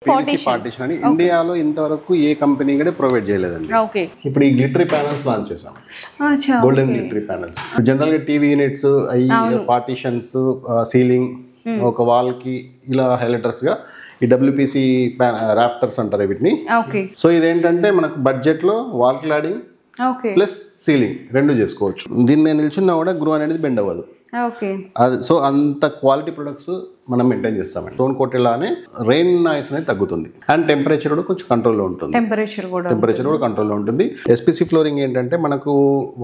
PVC partition అని ఇండియాలో ఇంతవరకు ఏ కంపెనీ కూడా ప్రొవైడ్ చేయలేదండి. ఓకే. ఇప్పుడు ఈ గ్లిటరీ ప్యానల్స్ లాంచ్ చేసాం. Golden glittery panels. జనరల్ గా టీవీ యూనిట్స్ అయ్యి పార్టిషన్స్ సీలింగ్ ఒక వాల్ కి ఇలా హైలైటర్స్ గా ఈ డబ్ల్యూపీసీ రాఫ్టర్స్ అంటారు వీటిని. సో ఇదేంటంటే మనకు బడ్జెట్ లో వాల్ క్లాడింగ్ ప్లస్ సీలింగ్ రెండు చేసుకోవచ్చు. దీని మీద నిల్చున్నా కూడా గ్రూ అనేది బెండ్ అవ్వదు. అది సో అంత క్వాలిటీ ప్రొడక్ట్స్ మనం మెయింటైన్ చేస్తామండి. స్టోన్ కోటెడ్ లానే రెయిన్ నాయిస్ అనేది తగ్గుతుంది అండ్ టెంపరేచర్ కూడా కొంచెం కంట్రోల్లో ఉంటుంది. టెంపరేచర్ కూడా కంట్రోల్లో ఉంటుంది. ఎస్పీసీ ఫ్లోరింగ్ ఏంటంటే మనకు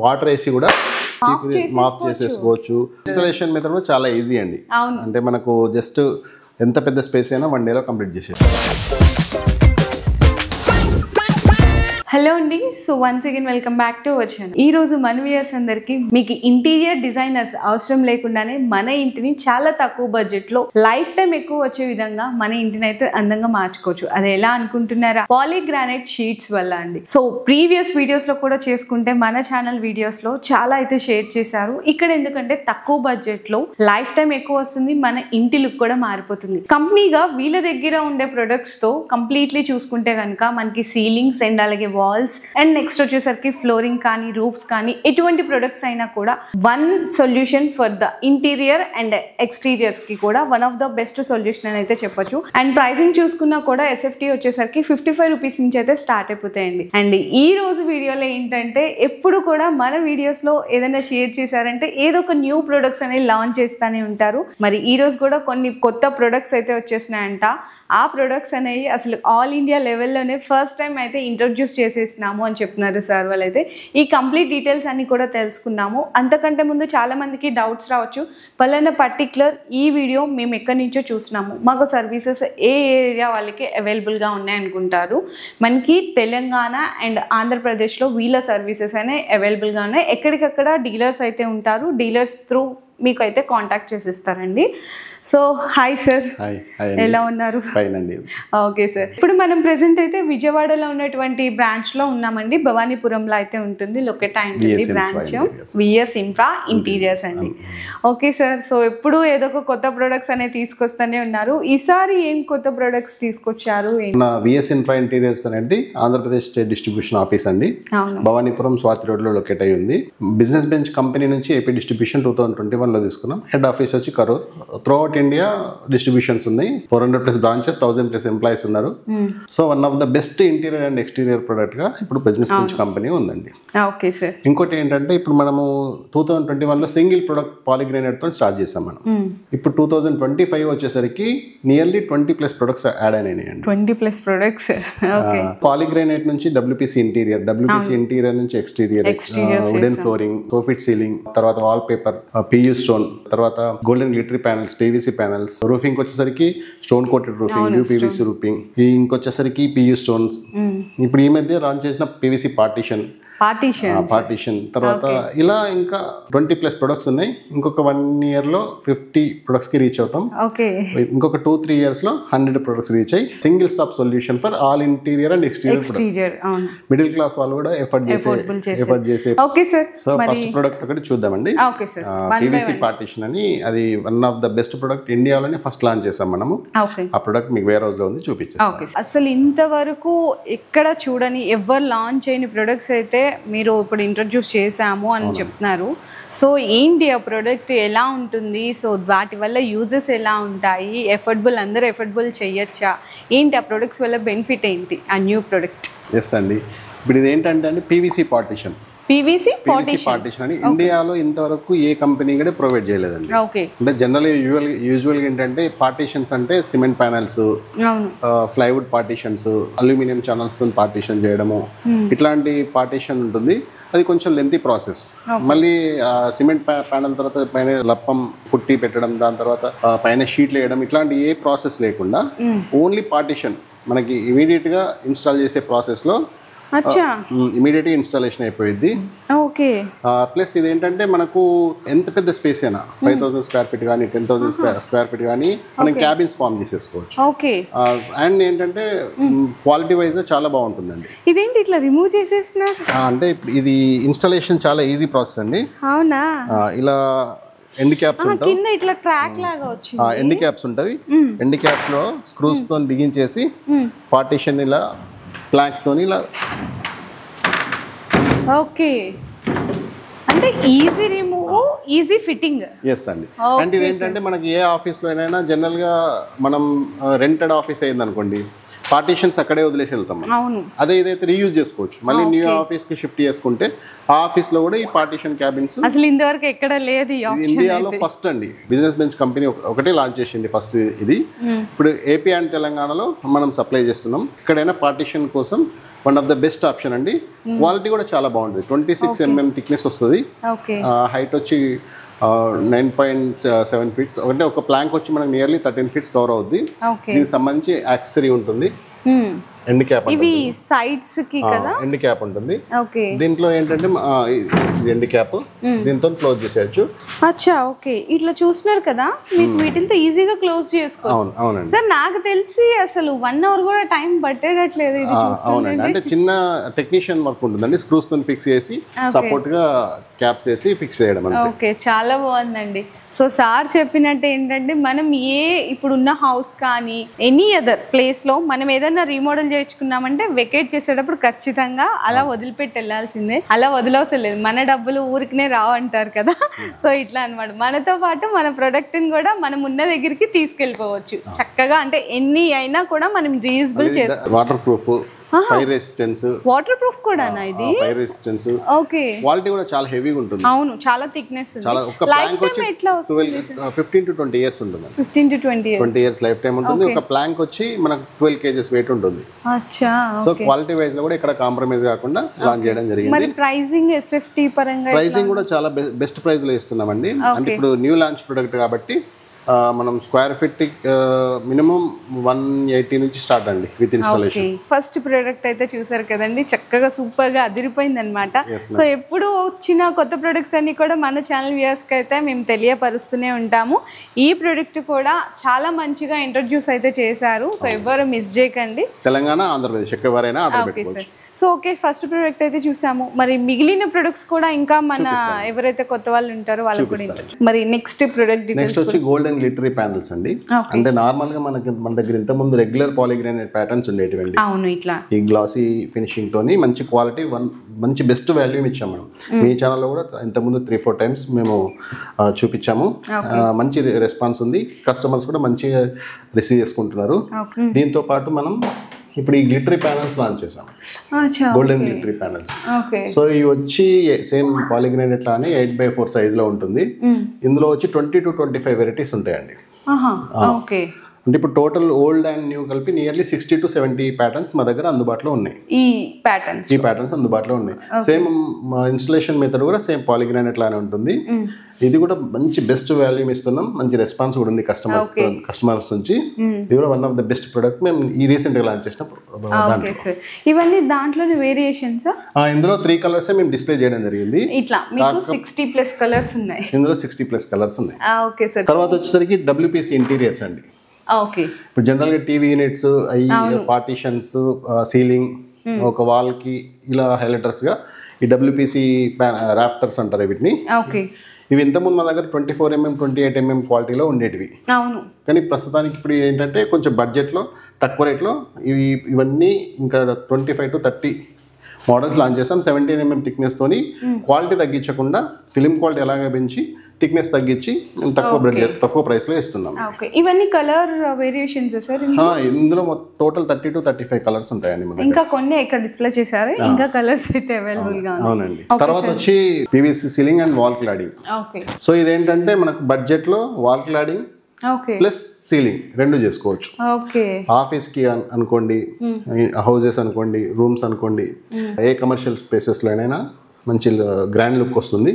వాటర్ వేసి కూడా మాఫ్ చేసేసుకోవచ్చు. ఇన్స్టాలేషన్ మెథడ్ కూడా చాలా ఈజీ అండి. అంటే మనకు జస్ట్ ఎంత పెద్ద స్పేస్ అయినా 1 డేలో కంప్లీట్ చేసేస్తాం. హలో అండి, so once again welcome back to our channel. ఈ రోజు మన వ్యూయర్స్ అందరికి మీకు ఇంటీరియర్ డిజైనర్స్ అవసరం లేకుండానే మన ఇంటిని చాలా తక్కువ బడ్జెట్ లో లైఫ్ టైం ఎక్కువ వచ్చే విధంగా మన ఇంటిని అయితే అందంగా మార్చుకోవచ్చు. అది ఎలా అనుకుంటున్నారా? పాలీగ్రానైట్ షీట్స్ వల్ల అండి. సో ప్రీవియస్ వీడియోస్ లో కూడా చేసుకుంటే మన ఛానల్ వీడియోస్ లో చాలా అయితే షేర్ చేశారు. ఇక్కడ ఎందుకంటే తక్కువ బడ్జెట్ లో లైఫ్ టైం ఎక్కువ వస్తుంది, మన ఇంటి లుక్ కూడా మారిపోతుంది. కంపెనీగా వీళ్ళ దగ్గర ఉండే ప్రొడక్ట్స్ తో కంప్లీట్లీ చూసుకుంటే కనుక మనకి సీలింగ్స్ అండ్ అలాగే వాల్స్ అండ్ నెక్స్ట్ వచ్చేసరికి ఫ్లోరింగ్ కానీ రూఫ్స్ కానీ ఎటువంటి ప్రొడక్ట్స్ అయినా కూడా one solution for the interior and exteriors కి కూడా one of the best solution అని అయితే చెప్పొచ్చు. అండ్ ప్రైసింగ్ చూసుకున్నా కూడా ఎస్ఎఫ్టీ వచ్చేసరికి 55 రూపీస్ నుంచి అయితే స్టార్ట్ అయిపోతాయండి. అండ్ ఈ రోజు వీడియోలో ఏంటంటే ఎప్పుడు కూడా మన వీడియోస్ లో ఏదైనా షేర్ చేశారంటే ఏదో ఒక న్యూ ప్రొడక్ట్స్ అనేవి లాంచ్ చేస్తూనే ఉంటారు. మరి ఈ రోజు కూడా కొన్ని కొత్త ప్రొడక్ట్స్ అయితే వచ్చేసినాయంట. ఆ ప్రొడక్ట్స్ అనేవి అసలు ఆల్ ఇండియా లెవెల్లోనే ఫస్ట్ టైం అయితే ఇంట్రొడ్యూస్ చేసేసినాము అని చెప్తున్నారు సార్ వాళ్ళైతే. ఈ కంప్లీట్ డీటెయిల్స్ అన్ని కూడా తెలుసుకున్నాము. అంతకంటే ముందు చాలా మందికి డౌట్స్ రావచ్చు, పలానా పర్టిక్యులర్ ఈ వీడియో మేము ఎక్కడి నుంచో చూసినాము, మాకు సర్వీసెస్ ఏ ఏరియా వాళ్ళకి అవైలబుల్గా ఉన్నాయనుకుంటారు. మనకి తెలంగాణ అండ్ ఆంధ్రప్రదేశ్లో వీళ్ళ సర్వీసెస్ అనేవి అవైలబుల్గా ఉన్నాయి. ఎక్కడికక్కడ డీలర్స్ అయితే ఉంటారు, డీలర్స్ త్రూ మీకు అయితే కాంటాక్ట్ చేసిస్తారండి. సో హాయ్ సార్, ఎలా ఉన్నారు? ఓకే సార్, ఇప్పుడు మనం ప్రెసెంట్ అయితే విజయవాడలో ఉన్నటువంటి బ్రాంచ్ లో ఉన్నామండి. భవానీపురంలో అయితే ఉంటుంది లొకేట్ అయింది బ్రాంచ్, విఎస్ ఇన్ఫ్రా ఇంటీరియర్స్ అండి. ఓకే సార్, సో ఎప్పుడు ఏదో ఒక కొత్త ప్రొడక్ట్స్ అనేవి తీసుకొస్తూనే ఉన్నారు. ఈసారి ఏం కొత్త ప్రొడక్ట్స్ తీసుకొచ్చారు? విఎస్ ఇన్ఫ్రా ఇంటీరియర్స్ అనేది ఆంధ్రప్రదేశ్ స్టేట్ డిస్ట్రిబ్యూషన్ ఆఫీస్ అండి. భవానీపురం స్వాతి రోడ్ లో లొకేట్ అయి ఉంది. బిజినెస్ బెంచ్ కంపెనీ నుంచి ఏపీ డిస్ట్రిబ్యూషన్ 2021 లో తీసుకున్నాం. హెడ్ ఆఫీస్ వచ్చి కరూర్. త్రూఅవుట్ ఇండియా డిస్ట్రిబ్యూషన్స్ ఉన్నాయి. 400+ బ్రాంచెస్, 1000+ ఎంప్లాయీస్ ఉన్నారు. So one of the best interior and exterior product గా ఇప్పుడు బిజినెస్ బెంచ్ కంపెనీ ఉందండి. Okay sir. ఇంకోటి ఏంటంటే ఇప్పుడు మనము 2021 లో సింగిల్ ప్రొడక్ట్ పాలీగ్రానైట్ తో స్టార్ట్ చేసాం మనం. ఇప్పుడు 2025 వచ్చేసరికి నియర్లీ 20+ ప్రొడక్ట్స్ యాడ్ అయినాయండి. 20+ ప్రొడక్ట్స్. పాలీగ్రానైట్ నుంచి డబ్ల్యూపీసీ ఇంటీరియర్ నుంచి exterior, wooden flooring, soffit ceiling, తర్వాత వాల్ పేపర్, పియూ స్టోన్, తర్వాత golden glittery panels, PVC panels, roofing వచ్చేసరికి stone coated roofing, UPVC roofing, ఇంకొచ్చేసరికి పియూ స్టోన్స్. ఇప్పుడు ఈ మధ్య లాంచ్ చేసిన పీవీసీ పార్టిషన్, తర్వాత ఇలా ఇంకా 20+ ప్రొడక్ట్స్ ఉన్నాయి. ఇంకొక 1 year లో 50 ప్రొడక్ట్స్ కి రీచ్ అవుతాం. ఇంకొక 2-3 years లో 100 ప్రొడక్ట్స్ రీచ్ అయ్యి single stop solution for all interior and exterior. Middle class వాళ్ళు కూడా ఎఫర్ట్ చేసే. సో ఫస్ట్ ప్రొడక్ట్ ఒకటి చూద్దామండి. పీవీసీ పార్టిషన్ అని, అది one of the best product ఇండియాలోనే ఫస్ట్ లాంచ్ చేసాం మనము. ఆ ప్రొడక్ట్ మీకు వేర్ హౌస్ లో ఉంది, చూపించాం. అసలు ఇంతవరకు ఎక్కడ చూడని ఎవరు లాంచ్ అయిన ప్రొడక్ట్స్ అయితే మీరు ఇప్పుడు ఇంట్రొడ్యూస్ చేసాము అని చెప్తున్నారు. సో ఏంటి ఆ ప్రోడక్ట్, ఎలా ఉంటుంది, సో వాటి వల్ల యూజెస్ ఎలా ఉంటాయి, అందరూ ఎఫర్డబుల్ చేయొచ్చా, ఏంటి ఆ ప్రొడక్ట్స్ వల్ల బెనిఫిట్ ఏంటి ఆ న్యూ ప్రొడక్ట్? ఎస్ అండి, ఇప్పుడు ఇది ఏంటంటే పీవీసీ పార్టిషన్ అని ఇండియాలో ఇంతవరకు ఏ కంపెనీ కూడా ప్రొవైడ్ చేయలేదండి. అంటే జనరల్ యూజువల్గా ఏంటంటే పార్టిషన్స్ అంటే cement panels, plywood partitions, aluminium channels తో పార్టిషన్ చేయడము, ఇట్లాంటి పార్టిషన్ ఉంటుంది. అది కొంచెం లెంతీ ప్రాసెస్. మళ్ళీ సిమెంట్ ప్యానల్ తర్వాత పైన లప్పం పుట్టి పెట్టడం, దాని తర్వాత పైన షీట్లు వేయడం, ఇట్లాంటి ఏ ప్రాసెస్ లేకుండా ఓన్లీ పార్టిషన్ మనకి ఇమీడియట్ గా ఇన్స్టాల్ చేసే ప్రాసెస్ లో ఇమీడియట్ గా ఇన్స్టాలేషన్ అయిపోయింది. ప్లస్ ఇది ఏంటంటే మనకు ఎంత పెద్ద స్పేస్ అయినా 5000 స్క్వేర్ ఫీట్ కానీ 10,000 స్క్వేర్ ఫీట్ కానీ మనం క్యాబిన్స్ ఫామ్ చేసేసుకోవచ్చు. అండ్ ఏంటంటే క్వాలిటీ వైజ్ గా చాలా బాగుంటుందండి. ఇదేంటి ఇట్లా రిమూవ్ చేసేస్తున్నారు? అంటే ఇది ఇన్స్టాలేషన్ చాలా ఈజీ ప్రాసెస్ అండి. అవునా? ఇలా ఎండ్ క్యాప్స్ ఉంటాయి, కింద ఇట్లా ట్రాక్ లాగా వచ్చింది. ఎండ్ క్యాప్స్ ఉంటాయి. ఎండ్ క్యాప్స్ లో స్క్రూస్ తో బిగించేసి పార్టీషన్ ఇలా ప్లాంక్స్ తోని ఇలా. ఓకే, అంటే easy remove, easy fitting. Yes అండి. అంటే ఇదేంటంటే మనకి ఏ ఆఫీస్లో అయినా జనరల్గా మనం రెంటెడ్ ఆఫీస్ అయింది అనుకోండి, పార్టీషన్స్ అక్కడే వదిలేసి వెళ్తాం. అవును, అదే ఇదైతే రీయూజ్ చేసుకోవచ్చు. మళ్ళీ న్యూ ఆఫీస్కి షిఫ్ట్ చేసుకుంటే ఆ ఆఫీస్లో కూడా ఈ పార్టీషన్ క్యాబిన్స్ అసలు ఇంతవరకు ఎక్కడ లేదు. ఇండియాలో ఫస్ట్ అండి. బిజినెస్ బెంచ్ కంపెనీ ఒకటే లాంచ్ చేసింది ఫస్ట్ ఇది. ఇప్పుడు ఏపీ అండ్ తెలంగాణలో మనం సప్లై చేస్తున్నాం. ఎక్కడైనా పార్టీషన్ కోసం one of the best option అండి. క్వాలిటీ కూడా చాలా బాగుంటుంది. 26 mm థిక్నెస్ వస్తుంది. హైట్ వచ్చి 9.7 feet. అంటే ఒక ప్లాంక్ వచ్చి మనకి నియర్లీ 13 feet కవర్ అవుద్ది. దీనికి సంబంధించి యాక్సెసరీ ఉంటుంది. ఎండ్ క్యాప్ ఇవి సైడ్స్ కి కదా, ఎండ్ క్యాప్ ఉంటుంది. ఓకే, దీంట్లో ఏంటంటే ఇది ఎండ్ క్యాప్, దీంతో క్లోజ్ చేసేయచ్చు. అచ్చా, ఓకే. ఇట్లా చూస్తున్నారు కదా, మీకు వీటితో ఈజీగా క్లోజ్ చేసుకోవచ్చు. అవును, అవునండి సార్. నాకు తెలిసి అసలు 1 hour కూడా టైం పట్టేటట్లేదు ఇది. అవునండి, అంటే చిన్న టెక్నీషియన్ వర్క్ ఉంటుందండి. స్క్రూస్ తో ఫిక్స్ చేసి సపోర్ట్ గా క్యాప్స్ వేసి ఫిక్స్ చేయడం. ఓకే, చాలా బాగుందండి. సో సార్ చెప్పినట్టు ఏంటంటే మనం ఇప్పుడున్న హౌస్ కానీ ఎనీ అదర్ ప్లేస్లో మనం ఏదైనా రీమోడల్ చేయించుకున్నామంటే వెకేట్ చేసేటప్పుడు ఖచ్చితంగా అలా వదిలిపెట్టి వెళ్ళాల్సిందే. అలా వదిలేసలేదు, మన డబ్బులు ఊరికనే రావు అంటారు కదా. సో ఇట్లా అనమాట. మనతో పాటు మన ప్రొడక్ట్ని కూడా మనం ఉన్న దగ్గరికి తీసుకెళ్ళిపోవచ్చు చక్కగా. అంటే ఎన్ని అయినా కూడా మనం రీయూజబుల్ చేసుకోవచ్చు. Water proof, fire resistance. Water proof కూడానా ఇది? Fire resistance. ఓకే, క్వాలిటీ కూడా చాలా హెవీగా ఉంటుంది. అవును, చాలా థిక్నెస్ ఉంది. చాలా ఒక ప్లాంక్ వచ్చి 15 to 20 years ఉంటుంది. 15 to 20 years లైఫ్ టైం ఉంటుంది. ఒక ప్లాంక్ వచ్చి మనకు 12 kgs వెయిట్ ఉంటుంది. అచ్చా, సో క్వాలిటీ వైజ్ లో కూడా ఇక్కడ కాంప్రమైజ్ కాకుండా లాంచ్ చేయడం జరిగింది. మరి ప్రైసింగ్, ఎస్ఎఫ్టీ పరంగా ప్రైసింగ్ కూడా చాలా బెస్ట్ ప్రైస్ లో ఇస్తున్నామండి. అంటే ఇప్పుడు న్యూ లాంచ్ ప్రొడక్ట్ కాబట్టి మనం స్క్వేర్ ఫీట్ మినిమం 180 నుంచి స్టార్ట్ అండి విత్ ఇన్స్టాలేషన్. ఫస్ట్ ప్రోడక్ట్ అయితే చూసారు కదండి, చక్కగా సూపర్ గా అదిరిపోయింది అనమాట. సో ఎప్పుడు వచ్చిన కొత్త ప్రొడక్ట్స్ అన్ని కూడా మన ఛానల్ వ్యూయర్స్ కి అయితే మేము తెలియపరుస్తూనే ఉంటాము. ఈ ప్రొడక్ట్ కూడా చాలా మంచిగా ఇంట్రడ్యూస్ అయితే చేశారు. సో ఎవరు మిస్ చేయకండి. తెలంగాణ, ఆంధ్రప్రదేశ్ ఎవరైనా ఆర్డర్ పెట్టుకోవచ్చు. సో ఓకే, ఫస్ట్ ప్రోడక్ట్ అయితే చూసాము. మరి మిగిలిన ప్రొడక్ట్స్ కూడా ఇంకా మన ఎవరైతే కొత్త వాళ్ళు ఉంటారో వాళ్ళకి కూడా. మరి నెక్స్ట్ ప్రొడక్ట్ నెక్స్ట్ వచ్చి గోల్డెన్ గ్లిటరీ ప్యానల్స్ అండి. అంటే నార్మల్ గా మన దగ్గర ఇంత ముందు రెగ్యులర్ పాలిగ్రానైట్ ప్యాటర్న్స్ ఉండేటివండి. అవును, ఇట్లా ఈ గ్లాసీ ఫినిషింగ్ తోని మంచి క్వాలిటీ, మంచి బెస్ట్ వాల్యూమ్ ఇచ్చాం మనం. మీ ఛానల్లో కూడా ఇంత ముందు 3-4 times మేము చూపించాము. మంచి రెస్పాన్స్ ఉంది. కస్టమర్స్ కూడా మంచిగా రిసీవ్ చేసుకుంటున్నారు. దీంతో పాటు మనం ఇప్పుడు ఈ గ్లిటరీ ప్యానల్స్ లాంచ్ చేసాం, గోల్డెన్ గ్లిటరీ ప్యానల్స్. సో ఇవి వచ్చి సేమ్ పాలిగ్రానైట్ లానే 8x4 సైజ్ లో ఉంటుంది. ఇందులో వచ్చి 20 to 25 వెరైటీస్ ఉంటాయండి. అంటే ఇప్పుడు టోటల్ ఓల్డ్ అండ్ న్యూ కలిపి నియర్లీ 60 to 70 ప్యాటర్న్స్ మా దగ్గర అందుబాటులో ఉన్నాయి. ఈ ప్యాటర్న్స్ అందుబాటులో ఉన్నాయి. సేమ్ ఇన్స్టలేషన్ మెథడ్ కూడా సేమ్ పాలిగ్రానైట్ లానే ఉంటుంది. ఇది కూడా మంచి బెస్ట్ వాల్యూమ్ ఇస్తున్నాం. మంచి రెస్పాన్స్ కూడా ఉంది కస్టమర్స్ నుంచి. ఇది కూడా one of the best product మేము ఈ రీసెంట్ గా లాంచ్ చేసిన. ఇవన్నీ దాంట్లోనే వేరియేషన్స్. ఇందులో 3 కలర్స్ మేము డిస్ప్లే చేయడం జరిగింది. ఇట్లా మీకు 60+ కలర్స్ ఉన్నాయి. ఇందులో 60+ కలర్స్ ఉన్నాయి. తర్వాత వచ్చేసరికి WPC ఇంటీరియర్స్ అండి. ఇప్పుడు జనరల్ గా టీవీ యూనిట్స్, పార్టీషన్స్, సీలింగ్, ఒక వాల్ కి ఇలా హైలైటర్స్ గా ఈ WPC రాఫ్టర్స్ అంటారు వీటిని. ఇవి ఇంతకుముందు మన దగ్గర 24 mm 28 mm క్వాలిటీలో ఉండేటివి. కానీ ప్రస్తుతానికి ఇప్పుడు ఏంటంటే కొంచెం బడ్జెట్లో తక్కువ రేట్లో ఇవన్నీ ఇంకా 25 to 30 మోడల్స్ లాంచ్ చేసాం. 17 mm థిక్నెస్ తోని క్వాలిటీ తగ్గించకుండా ఫిలిం క్వాలిటీ ఎలాగ పెంచి థిక్నెస్ తగ్గించి తక్కువ ప్రైస్ లో ఇస్తున్నాం. ఇవన్నీ కలర్ వేరియేషన్స్ సార్? ఇందులో టోటల్ 30 to 35 కలర్స్ ఉంటాయండి. ఇంకా కొన్ని ఇక్కడ డిస్ప్లే చేశారు, ఇంకా కలర్స్ అయితే అవైలబుల్ గా ఉన్నాయి. అవునండి. తర్వాత వచ్చి PVC ceiling and wall cladding. So ఇదేంటంటే మనకు బడ్జెట్ లో వాల్ క్లాడింగ్ ప్లస్ సీలింగ్ రెండు చేసుకోవచ్చు. ఆఫీస్ కి అనుకోండి, హౌసెస్ అనుకోండి, రూమ్స్ అనుకోండి, ఏ కమర్షియల్ స్పేసెస్ లోనైనా మంచి గ్రాండ్ లుక్ వస్తుంది.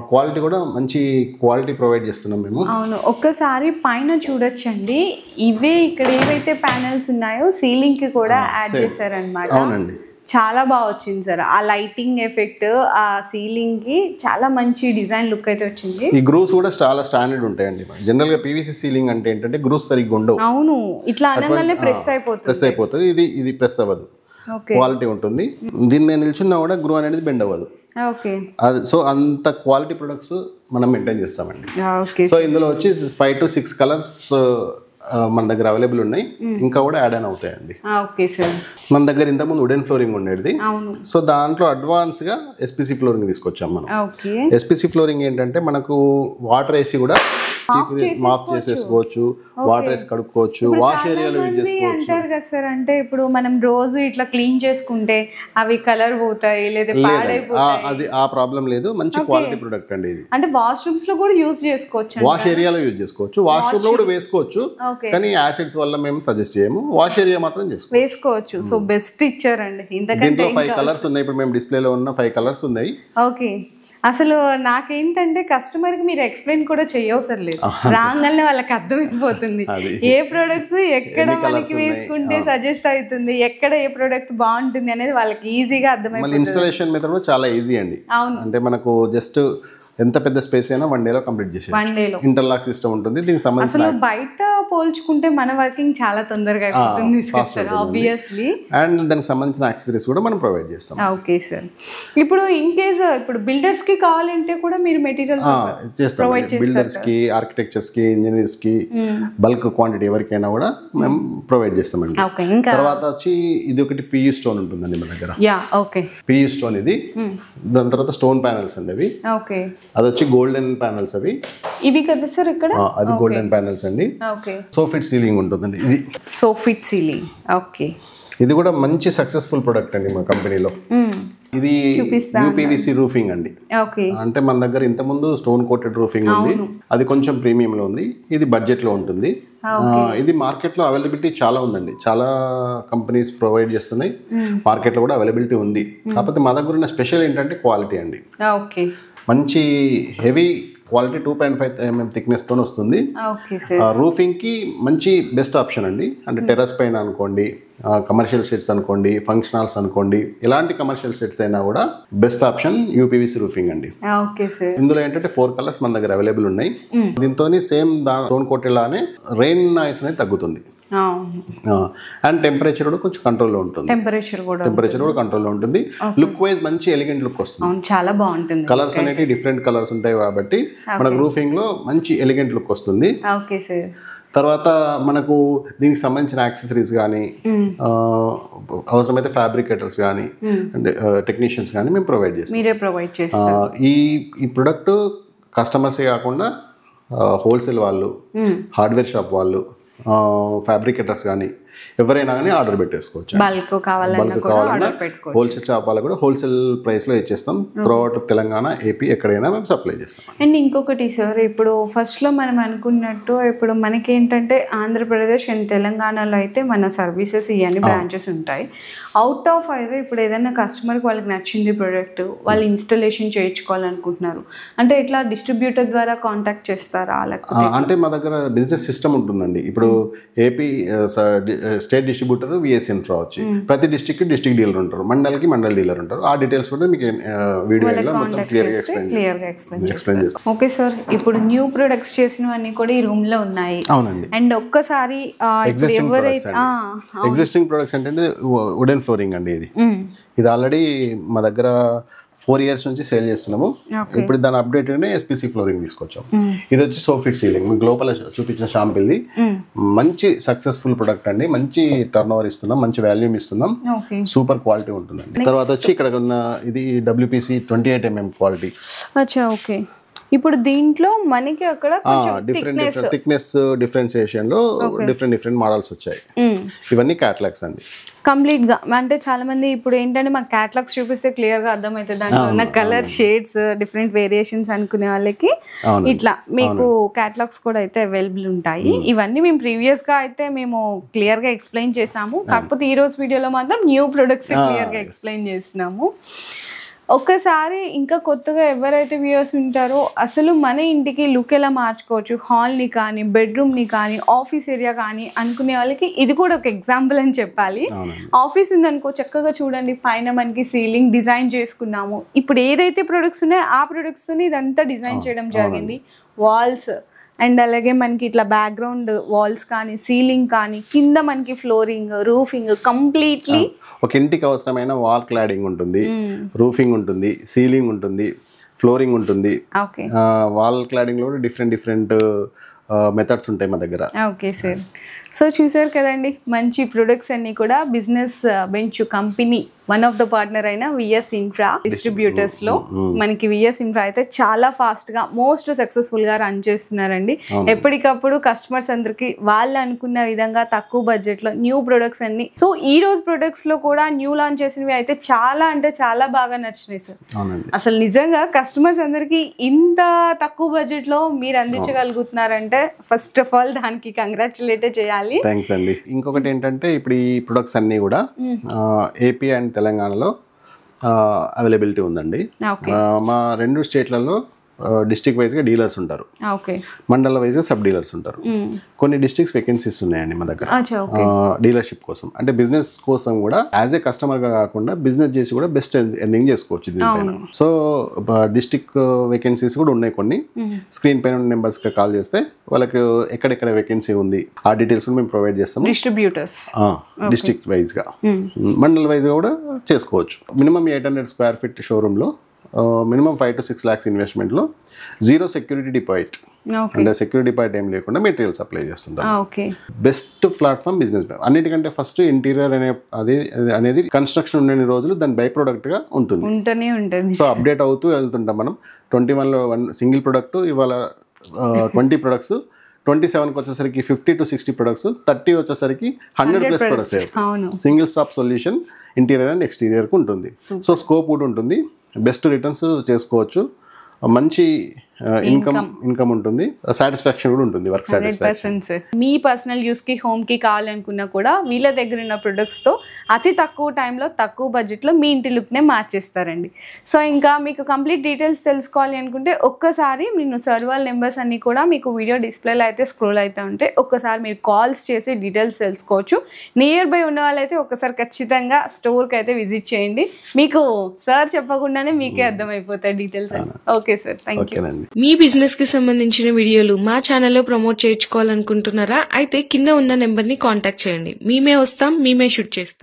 క్వాలిటీ కూడా మంచి క్వాలిటీ ప్రొవైడ్ చేస్తున్నాం మేము. అవును, ఒక్కసారి పైన చూడొచ్చండి. ఇవే ఇక్కడ ఏవైతే ప్యానెల్స్ ఉన్నాయో సీలింగ్ కి కూడా యాడ్ చేశారనమాట. అవునండి, చాలా బాగా వచ్చింది సార్. ఆ లైటింగ్ ఎఫెక్ట్ ఆ సీలింగ్ కి చాలా మంచి డిజైన్ లుక్ అయితే వచ్చింది. ఈ గ్రూవ్స్ కూడా చాలా స్టాండర్డ్ ఉంటాయండి. జనరల్ గా PVC సీలింగ్ అంటే ఏంటంటే గ్రూవ్స్ సరిగ్గా ఉండవు. అవును, ఇట్లా అనగానే ప్రెస్ అయిపోతుంది. ఇది ప్రెస్ అవ్వదు. క్వాలిటీ ఉంటుంది. దీని మీద నిల్చున్నా కూడా గ్రూ అనేది బెండ్ అవ్వదు. అది సో అంత క్వాలిటీ ప్రొడక్ట్స్ మనం మెయింటైన్ చేస్తామండి. సో ఇందులో వచ్చి 5 to 6 కలర్స్ మన దగ్గర అవైలబుల్ ఉన్నాయి, ఇంకా కూడా యాడ్ ఆన్ అవుతాయండి. మన దగ్గర ఇంతకుముందు వుడెన్ ఫ్లోరింగ్ ఉండేది. సో దాంట్లో అడ్వాన్స్ గా ఎస్పీసీ ఫ్లోరింగ్ తీసుకొచ్చాం మనం. ఎస్పీసీ ఫ్లోరింగ్ ఏంటంటే మనకు వాటర్ వేసి కూడా మాప్ చేసేసుకోవచ్చు, వాటర్ వేసి కడుక్కోవచ్చు, వాష్ ఏరియాలో యూజ్ చేసుకోవచ్చు. అంటారు కదా సార్, అంటే ఇప్పుడు మనం రోజు ఇట్లా క్లీన్ చేసుకుంటే అవి కలర్ పోతాయి లేదా పాడైపోతాయి, అది ఆ ప్రాబ్లం లేదు. మంచి క్వాలిటీ ప్రొడక్ట్ అండి ఇది. అంటే వాష్రూమ్స్ లో కూడా యూజ్ చేసుకోవచ్చు, వాష్ ఏరియాలో యూజ్ చేసుకోవచ్చు, వాష్రూమ్ లో కూడా వేసుకోవచ్చు. కానీ యాసిడ్స్ వల్ల మేము సజెస్ట్ చేయము, వాష్ ఏరియా మాత్రం వేసుకోవచ్చు. సో బెస్ట్ ఇచ్చారండి. దీంట్లో 5 కలర్స్ ఉన్నాయి. ఇప్పుడు మేము డిస్ప్లేలో ఉన్న 5 కలర్స్ ఉన్నాయి. ఓకే. అసలు నాకేంటంటే కస్టమర్కి మీరు ఎక్స్ప్లెయిన్ కూడా చేయవసరం లేదు, రాగానే వాళ్ళకి అర్థమైపోతుంది ఏ ప్రొడక్ట్స్ ఎక్కడ మనకి వేసుకుంటే సజెస్ట్ అవుతుంది, ఎక్కడ ఏ ప్రొడక్ట్ బాగుంటుంది అనేది వాళ్ళకి ఈజీగా అర్థమైపోతుంది. ఇన్స్టాలేషన్ మెథడ్ కూడా చాలా ఈజీ అండి. అంటే మనకు జస్ట్ ఎంత పెద్ద స్పేస్ అయినా 1 day లో కంప్లీట్ చేసేయచ్చు. ఇంటర్లాక్ సిస్టమ్ ఉంటుంది. దీనికి సంబంధించిన అసలు బయట పోల్చుకుంటే మన వర్కింగ్ చాలా తొందరగా అయిపోతుంది ఆబ్వియస్లీ. అండ్ దానికి సంబంధించిన యాక్సెసరీస్ కూడా మనం ప్రొవైడ్ చేస్తాం. Okay sir. ఇప్పుడు ఇన్ కేస్ ఇప్పుడు బిల్డర్స్ కి కావాలంటే కూడా మీరు మెటీరియల్స్ చేస్తాం. బిల్డర్స్ కి, ఆర్కిటెక్చర్స్ కి, ఇంజనీర్స్ కి బల్క్ క్వాంటిటీ ఎవరికైనా కూడా మేము ప్రొవైడ్ చేస్తామండి. తర్వాత వచ్చి ఇది ఒకటి పియు స్టోన్ ఉంటుందండి మన దగ్గర. పియు స్టోన్ ఇది. దాని తర్వాత స్టోన్ ప్యానెల్స్ అండి అవి. అది వచ్చి గోల్డెన్ ప్యానెల్స్ అవి. ఇవి కదా సార్ ఇక్కడ? అది గోల్డెన్ ప్యానెల్స్ అండి. సోఫిట్ సీలింగ్ ఉంటుందండి ఇది. Soffit ceiling. ఓకే. ఇది కూడా మంచి సక్సెస్ఫుల్ ప్రొడక్ట్ అండి మా కంపెనీలో. ఇది యూపీవీసీ రూఫింగ్ అండి. అంటే మన దగ్గర ఇంతకుముందు స్టోన్ కోటెడ్ రూఫింగ్ ఉంది, అది కొంచెం ప్రీమియం లో ఉంది. ఇది బడ్జెట్ లో ఉంటుంది. ఇది మార్కెట్ లో అవైలబిలిటీ చాలా ఉందండి, చాలా కంపెనీస్ ప్రొవైడ్ చేస్తున్నాయి, మార్కెట్ లో కూడా అవైలబిలిటీ ఉంది. కాకపోతే మా దగ్గర ఉన్న స్పెషల్ ఏంటంటే క్వాలిటీ అండి. మంచి హెవీ క్వాలిటీ 2.5 mm థిక్నెస్ తో వస్తుంది. రూఫింగ్ కి మంచి బెస్ట్ ఆప్షన్ అండి. అంటే టెర్రస్ పైన అనుకోండి, కమర్షియల్ సెట్స్ అనుకోండి, ఫంక్షన్ హాల్స్ అనుకోండి, ఎలాంటి కమర్షియల్ సెట్స్ అయినా కూడా బెస్ట్ ఆప్షన్ యూపీవీసీ రూఫింగ్ అండి. ఇందులో ఏంటంటే 4 కలర్స్ మన దగ్గర అవైలబుల్ ఉన్నాయి. దీంతో సేమ్ స్టోన్ కోటెడ్ లానే రెయిన్ నాయిస్ అనేది తగ్గుతుంది. అండ్ టెంపరేచర్ కూడా కొంచెం కంట్రోల్లో ఉంటుంది. టెంపరేచర్ కూడా కంట్రోల్లో ఉంటుంది. లుక్ వైజ్ మంచి ఎలిగెంట్ లుక్ వస్తుంది, చాలా బాగుంటుంది. కలర్స్ అనేవి డిఫరెంట్ కలర్స్ ఉంటాయి కాబట్టి మనకు రూఫింగ్ లో మంచి ఎలిగెంట్ లుక్ వస్తుంది. తర్వాత మనకు దీనికి సంబంధించిన యాక్సెసరీస్ కానీ, అవసరమైతే ఫ్యాబ్రికేటర్స్ కానీ, అంటే టెక్నీషియన్స్ కానీ మేము ప్రొవైడ్ చేస్తాం. ఈ ప్రొడక్ట్ కస్టమర్సే కాకుండా హోల్సేల్ వాళ్ళు, హార్డ్వేర్ షాప్ వాళ్ళు, ఫ్యాబ్రికేటర్స్ కానీ ఎవరైనా కానీ ఆర్డర్ పెట్టేసుకోవచ్చు. బల్క్ కావాలన్నా హోల్సేల్ షాప్ వాళ్ళకి కూడా హోల్సేల్ ప్రైస్ లో ఇచ్చేస్తాం. త్రూఅవుట్ తెలంగాణ, ఏపీ ఎక్కడైనా మేము సప్లై చేస్తాం. అండ్ ఇంకొకటి సార్, ఇప్పుడు ఫస్ట్ లో మనం అనుకున్నట్టు ఇప్పుడు మనకేంటంటే ఆంధ్రప్రదేశ్ అండ్ తెలంగాణలో అయితే మన సర్వీసెస్ ఇవన్నీ బ్రాంచెస్ ఉంటాయి. అవుట్ ఆఫ్ హైవే ఇప్పుడు ఏదైనా కస్టమర్కి వాళ్ళకి నచ్చింది ప్రోడక్ట్, వాళ్ళు ఇన్స్టాలేషన్ చేయించుకోవాలనుకుంటున్నారు అంటే ఇట్లా డిస్ట్రిబ్యూటర్ ద్వారా కాంటాక్ట్ చేస్తారా? అంటే మా దగ్గర బిజినెస్ సిస్టమ్ ఉంటుందండి. ఇప్పుడు AP state distributor VS Infra వచ్చి ప్రతి డిస్ట్రిక్ట్ కి డిస్ట్రిక్ట్ డీలర్ ఉంటారు, మండల్కి మండల్ డీలర్ ఉంటారు. ఆ డీటెయిల్స్ కూడా మీకు వీడియోలో మొత్తం క్లియర్గా ఎక్స్ప్లెయిన్ చేస్తాం. Okay sir. ఇప్పుడు న్యూ ప్రొడక్ట్స్ చేసినవన్నీ కూడా ఈ రూమ్ లో ఉన్నాయి. అవునండి. అండ్ ఒక్కసారి ఎగ్జిస్టింగ్ ప్రొడక్ట్స్ అంటే వుడెన్ ఫ్లోరింగ్ అండి. ఇది ఆల్రెడీ మా దగ్గర 4 years నుంచి సేల్ చేస్తున్నాము. ఇప్పుడు దాని అప్డేట్ ఎస్పీసీ ఫ్లోరింగ్ తీసుకొచ్చాం. ఇది వచ్చి సోఫిట్ సీలింగ్, మీకు లోపల చూపించిన షాంపిల్ది మంచి సక్సెస్ఫుల్ ప్రొడక్ట్ అండి. మంచి టర్న్ ఓవర్ ఇస్తున్నాం, మంచి వాల్యూమ్ ఇస్తున్నాం, సూపర్ క్వాలిటీ ఉంటుందండి. తర్వాత వచ్చి ఇక్కడ ఉన్న ఇది WPC 28 mm క్వాలిటీ. ఓకే. ఇప్పుడు దీంట్లో మనకి అక్కడ డిఫరెంట్ థిక్నెస్ డిఫరెన్సియేషన్ లో డిఫరెంట్ మోడల్స్ వచ్చాయి. ఇవన్నీ క్యాటలాగ్స్ అండి కంప్లీట్ గా. అంటే చాలా మంది ఇప్పుడు ఏంటంటే మాకు క్యాటలాగ్స్ చూపిస్తే క్లియర్ గా అర్థమవుతుంది, దాంట్లో ఉన్న కలర్ షేడ్స్ డిఫరెంట్ వేరియేషన్స్ అనుకునే వాళ్ళకి ఇట్లా మీకు క్యాటలాగ్స్ కూడా అయితే అవైలబుల్ ఉంటాయి. ఇవన్నీ మేము ప్రీవియస్ గా అయితే మేము క్లియర్ గా ఎక్స్ప్లెయిన్ చేసాము, కాకపోతే ఈ రోజు వీడియోలో మాత్రం న్యూ ప్రొడక్ట్స్ క్లియర్ గా ఎక్స్ప్లెయిన్ చేస్తున్నాము. ఒక్కసారి ఇంకా కొత్తగా ఎవరైతే వ్యూయర్స్ ఉంటారో అసలు మన ఇంటికి లుక్ ఎలా మార్చుకోవచ్చు, హాల్ని కానీ, బెడ్రూమ్ని కానీ, ఆఫీస్ ఏరియా కానీ అనుకునే వాళ్ళకి ఇది కూడా ఒక ఎగ్జాంపుల్ అని చెప్పాలి. ఆఫీస్ ఉందనుకో, చక్కగా చూడండి, పైన మనకి సీలింగ్ డిజైన్ చేసుకున్నాము. ఇప్పుడు ఏదైతే ప్రొడక్ట్స్ ఉన్నాయో ఆ ప్రొడక్ట్స్ని ఇదంతా డిజైన్ చేయడం జరిగింది. వాల్స్ అండ్ అలాగే మనకి ఇట్లా బ్యాక్గ్రౌండ్ వాల్స్ కానీ సీలింగ్ కానీ కింద మనకి ఫ్లోరింగ్ రూఫింగ్ కంప్లీట్లీ ఒక ఇంటికి అవసరమైన వాల్ క్లాడింగ్ ఉంటుంది, రూఫింగ్ ఉంటుంది, సీలింగ్ ఉంటుంది, ఫ్లోరింగ్ ఉంటుంది. వాల్ క్లాడింగ్ లో డిఫరెంట్ మెథడ్స్ ఉంటాయి మా దగ్గర. Okay sir. సో చూసారు కదండి, మంచి ప్రొడక్ట్స్ అన్ని కూడా business bench company one of the partner అయిన విఎస్ ఇన్ఫ్రా డిస్ట్రిబ్యూటర్స్ లో మనకి విఎస్ ఇన్ఫ్రా అయితే చాలా ఫాస్ట్ గా మోస్ట్ సక్సెస్ఫుల్ గా రన్ చేస్తున్నారండి. ఎప్పటికప్పుడు కస్టమర్స్ అందరికి వాళ్ళు అనుకున్న విధంగా తక్కువ బడ్జెట్ లో న్యూ ప్రొడక్ట్స్ అన్ని. సో ఈ రోజు ప్రొడక్ట్స్ లో కూడా న్యూ లాంచ్ చేసినవి అయితే చాలా అంటే చాలా బాగా నచ్చినాయి సార్. అసలు నిజంగా కస్టమర్స్ అందరికి ఇంత తక్కువ బడ్జెట్ లో మీరు అందించగలుగుతున్నారంటే ఫస్ట్ ఆఫ్ ఆల్ దానికి కంగ్రాచులేట్ చేయాలి. థ్యాంక్స్ అండి. ఇంకొకటి ఏంటంటే ఇప్పుడు ఈ ప్రొడక్ట్స్ అన్ని కూడా ఏపీ అండ్ తెలంగాణలో అవైలబిలిటీ ఉందండి. మా 2 స్టేట్లలో డిస్ట్రిక్ట్ వైజ్గా డీలర్స్ ఉంటారు, మండల వైజ్గా సబ్ డీలర్స్ ఉంటారు. కొన్ని డిస్ట్రిక్ట్స్ వేకెన్సీస్ ఉన్నాయండి మా దగ్గర డీలర్షిప్ కోసం. అంటే బిజినెస్ కోసం కూడా యాజ్ ఏ కస్టమర్గా కాకుండా బిజినెస్ చేసి కూడా బెస్ట్ ఎర్నింగ్ చేసుకోవచ్చు దీనిపైన. సో డిస్ట్రిక్ట్ వేకెన్సీస్ కూడా ఉన్నాయి కొన్ని. స్క్రీన్ పైన నెంబర్స్కి కాల్ చేస్తే వాళ్ళకి ఎక్కడెక్కడ వేకెన్సీ ఉంది ఆ డీటెయిల్స్ కూడా మేము ప్రొవైడ్ చేస్తాము. డిస్ట్రిబ్యూటర్స్ డిస్ట్రిక్ట్ వైజ్గా మండల వైజ్గా కూడా చేసుకోవచ్చు. మినిమం 800 స్క్వేర్ ఫీట్ షోరూంలో minimum 5 to 6 lakhs ఇన్వెస్ట్మెంట్లో 0 security deposit, అంటే సెక్యూరిటీ డిపాజిట్ ఏం లేకుండా మెటీరియల్ సప్లై చేస్తుంటాం. Best platform business. అన్నిటికంటే ఫస్ట్ ఇంటీరియర్ అనేది కన్స్ట్రక్షన్ ఉండే రోజులు దాని బై ప్రొడక్ట్ గా ఉంటుంది. సో అప్డేట్ అవుతూ వెళ్తుంటాం మనం. 21లో 1 సింగిల్ ప్రొడక్ట్, ఇవాళ 20 ప్రొడక్ట్స్, 27కి వచ్చేసరికి 50 to 60 ప్రొడక్ట్స్, 30 వచ్చేసరికి 100+ products. Single stop solution interior and ఎక్స్టీరియర్కి ఉంటుంది. సో స్కోప్ కూడా ఉంటుంది, బెస్ట్ రిటర్న్స్ చేసుకోవచ్చు, మంచి ఇన్కమ్ ఉంటుంది, సాటిస్ఫాక్షన్ కూడా ఉంటుంది, వర్క్ సాటిస్ఫాక్షన్. మీ పర్సనల్ యూస్ కి హోమ్ కి కావాలనుకున్నా కూడా వీళ్ళ దగ్గర ఉన్న ప్రొడక్ట్స్ తో అతి తక్కువ టైంలో తక్కువ బడ్జెట్ లో మీ ఇంటి లుక్ నే మార్చేస్తారండి. సో ఇంకా మీకు కంప్లీట్ డీటెయిల్స్ తెలుసుకోవాలి అనుకుంటే ఒక్కసారి నేను సర్వర్ నెంబర్స్ అన్ని కూడా మీకు వీడియో డిస్ప్లేలో అయితే స్క్రోల్ అయితే ఉంటే ఒక్కసారి మీరు కాల్స్ చేసి డీటెయిల్స్ తెలుసుకోవచ్చు. నియర్ బై ఉన్న వాళ్ళైతే ఒక్కసారి ఖచ్చితంగా స్టోర్కి అయితే విజిట్ చేయండి. మీకు సార్ చెప్పకుండానే మీకే అర్థమైపోతాయి details. Okay sir, thank you. మీ బిజినెస్ కి సంబంధించిన వీడియోలు మా ఛానల్లో ప్రమోట్ చేయించుకోవాలనుకుంటున్నారా? అయితే కింద ఉన్న నెంబర్ ని కాంటాక్ట్ చేయండి. మేమే వస్తాం, మేమే షూట్ చేస్తాం.